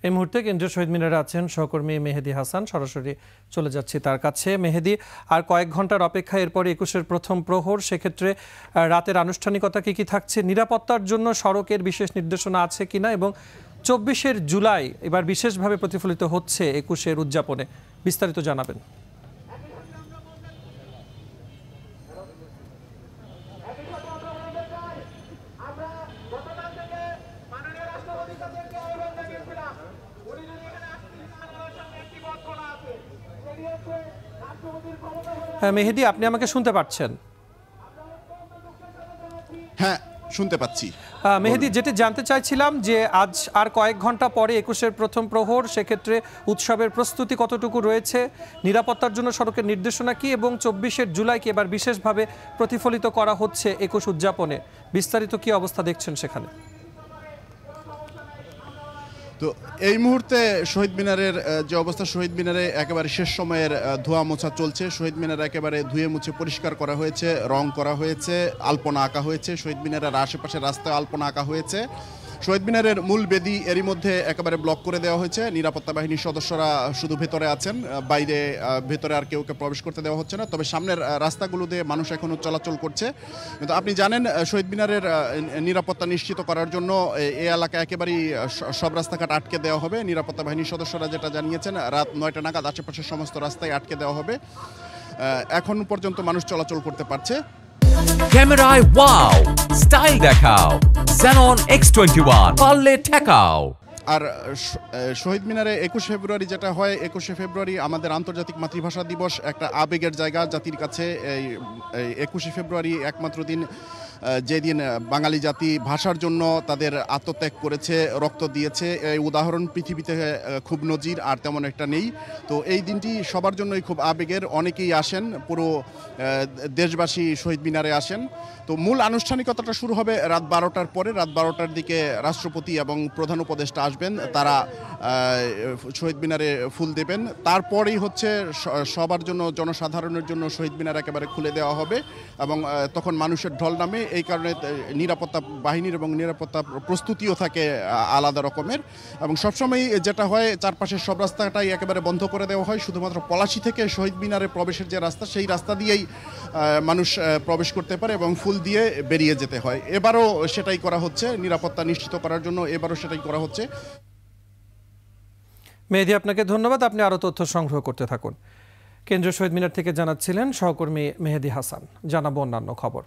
এই মুহূর্তে কেন্দ্রীয় শহীদ মিনারে আছেন সহকর্মী মেহেদী হাসান। সরাসরি চলে যাচ্ছি তার কাছে। মেহেদী, আর কয়েক ঘন্টার অপেক্ষা, এরপরে ২১-এর প্রথম প্রহর। সেক্ষেত্রে রাতের আনুষ্ঠানিকতা কি থাকছে? নিরাপত্তার জন্য সড়কের বিশেষ নির্দেশনা আছে কিনা, এবং ২৪ জুলাই এবার বিশেষভাবে প্রতিফলিত হচ্ছে ২১-এর উদযাপনে, বিস্তারিত জানাবেন। মেহেদী, আপনি আমাকে শুনতে পাচ্ছেন? হ্যাঁ, শুনতে পাচ্ছি। মেহেদী, যেটি জানতে চাইছিলাম যে আজ আর কয়েক ঘন্টা পরে ২১-এর প্রথম প্রহর, সেক্ষেত্রে উৎসবের প্রস্তুতি কতটুকু রয়েছে, নিরাপত্তার জন্য সড়কের নির্দেশনা কি, এবং ২৪ জুলাইকে এবার বিশেষভাবে প্রতিফলিত করা হচ্ছে ২১ উদযাপনে, বিস্তারিত কি অবস্থা দেখছেন সেখানে? তো এই মুহূর্তে শহীদ মিনারের যে অবস্থা, শহীদ মিনারে একেবারে শেষ সময়ের ধোয়া মোছা চলছে। শহীদ মিনার একেবারে ধুয়ে মুছে পরিষ্কার করা হয়েছে, রং করা হয়েছে, আলপনা আঁকা হয়েছে। শহীদ মিনারের আশেপাশে রাস্তায় আলপনা আঁকা হয়েছে। শহীদ মিনারের মূল বেদি এরই মধ্যে একেবারে ব্লক করে দেওয়া হয়েছে। নিরাপত্তা বাহিনীর সদস্যরা শুধু ভেতরে আছেন, বাইরে ভেতরে আর কেউকে প্রবেশ করতে দেওয়া হচ্ছে না। তবে সামনের রাস্তাগুলো দিয়ে মানুষ এখনও চলাচল করছে। কিন্তু আপনি জানেন, শহীদ মিনারের নিরাপত্তা নিশ্চিত করার জন্য এই এলাকা একেবারেই সব রাস্তাঘাট আটকে দেওয়া হবে। নিরাপত্তা বাহিনীর সদস্যরা যেটা জানিয়েছেন, রাত ৯টা নাগাদ আশেপাশের সমস্ত রাস্তায় আটকে দেওয়া হবে। এখন পর্যন্ত মানুষ চলাচল করতে পারছে। ক্যামেরায় ওয়াও, স্টাইল দেখাও, Xenon X21 পারলে ঠেকাও। আর শহীদ মিনারে ২১ ফেব্রুয়ারি যেটা হয়, ২১ ফেব্রুয়ারি আমাদের আন্তর্জাতিক মাতৃভাষা দিবস, একটা আবেগের জায়গা জাতির কাছে। এই ২১ ফেব্রুয়ারি একমাত্র দিন যেদিন বাঙালি জাতি ভাষার জন্য তাদের আত্মত্যাগ করেছে, রক্ত দিয়েছে। এই উদাহরণ পৃথিবীতে খুব নজির আর তেমন একটা নেই। তো এই দিনটি সবার জন্যই খুব আবেগের। অনেকেই আসেন, পুরো দেশবাসী শহীদ মিনারে আসেন। তো মূল আনুষ্ঠানিকতাটা শুরু হবে রাত ১২টার পরে। রাত ১২টার দিকে রাষ্ট্রপতি এবং প্রধান উপদেষ্টা আসবেন, তারা শহীদ মিনারে ফুল দেবেন। তারপরেই হচ্ছে সবার জন্য, জনসাধারণের জন্য শহীদ মিনার একেবারে খুলে দেওয়া হবে এবং তখন মানুষের ঢল নামে। এই কারণে নিরাপত্তা বাহিনীর এবং নিরাপত্তা প্রস্তুতিও থাকে আলাদা রকমের। এবং সবসময় যেটা হয়, চারপাশের সব রাস্তাটাই একেবারে বন্ধ করে দেওয়া হয়। শুধুমাত্র পলাশী থেকে শহীদ মিনারে প্রবেশের যে রাস্তা, সেই রাস্তা দিয়েই মানুষ প্রবেশ করতে পারে এবং ফুল দিয়ে বেরিয়ে যেতে হয়। এবারও সেটাই করা হচ্ছে, নিরাপত্তা নিশ্চিত করার জন্য এবারও সেটাই করা হচ্ছে। মেহেদী, আপনাকে ধন্যবাদ। আপনি আরও তথ্য সংগ্রহ করতে থাকুন। কেন্দ্রীয় শহীদ মিনার থেকে জানাচ্ছিলেন সহকর্মী মেহেদী হাসান। জানাবো অন্যান্য খবর।